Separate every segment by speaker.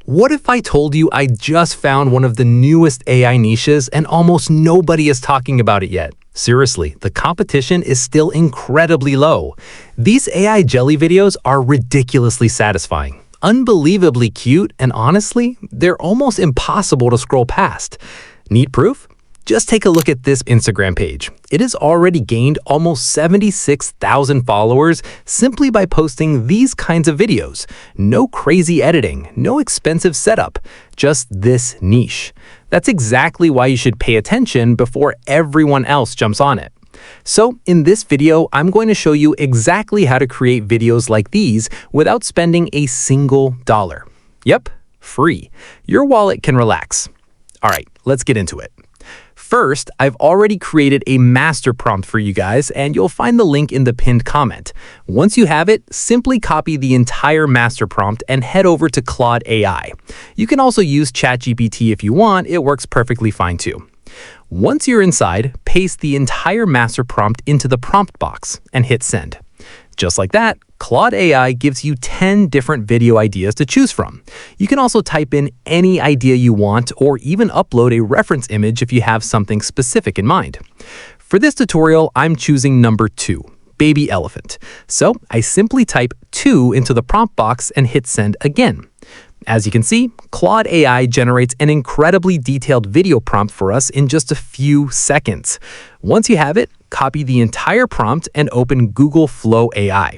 Speaker 1: What if I told you I just found one of the newest AI niches and almost nobody is talking about it yet? Seriously, the competition is still incredibly low. These AI jelly videos are ridiculously satisfying, unbelievably cute, and honestly, they're almost impossible to scroll past. Need proof? Just take a look at this Instagram page. It has already gained almost 76,000 followers simply by posting these kinds of videos. No crazy editing, no expensive setup, just this niche. That's exactly why you should pay attention before everyone else jumps on it. So in this video, I'm going to show you exactly how to create videos like these without spending a single dollar. Yep, free. Your wallet can relax. All right, let's get into it. First, I've already created a master prompt for you guys, and you'll find the link in the pinned comment. Once you have it, simply copy the entire master prompt and head over to Claude AI. You can also use ChatGPT if you want, it works perfectly fine too. Once you're inside, paste the entire master prompt into the prompt box and hit send. Just like that, Claude AI gives you 10 different video ideas to choose from. You can also type in any idea you want or even upload a reference image if you have something specific in mind. For this tutorial, I'm choosing number 2, baby elephant. So I simply type 2 into the prompt box and hit send again. As you can see, Claude AI generates an incredibly detailed video prompt for us in just a few seconds. Once you have it, copy the entire prompt and open Google Flow AI.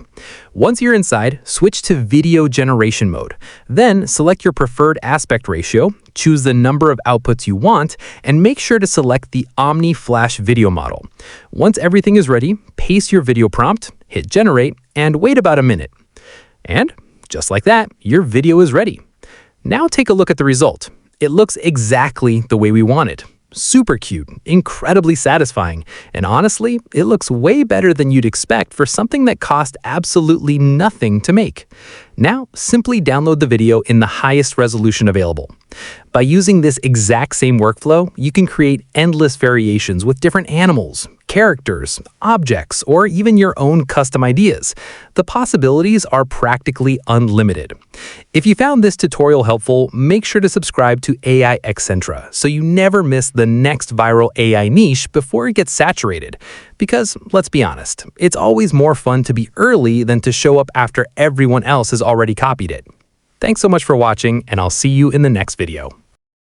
Speaker 1: Once you're inside, switch to video generation mode. Then select your preferred aspect ratio, choose the number of outputs you want, and make sure to select the Omni Flash video model. Once everything is ready, paste your video prompt, hit generate, and wait about a minute. And just like that, your video is ready. Now take a look at the result. It looks exactly the way we wanted. Super cute, incredibly satisfying, and honestly, it looks way better than you'd expect for something that cost absolutely nothing to make. Now, simply download the video in the highest resolution available. By using this exact same workflow, you can create endless variations with different animals, characters, objects, or even your own custom ideas. The possibilities are practically unlimited. If you found this tutorial helpful, make sure to subscribe to AI Excentra so you never miss the next viral AI niche before it gets saturated. Because, let's be honest, it's always more fun to be early than to show up after everyone else has already copied it. Thanks so much for watching, and I'll see you in the next video.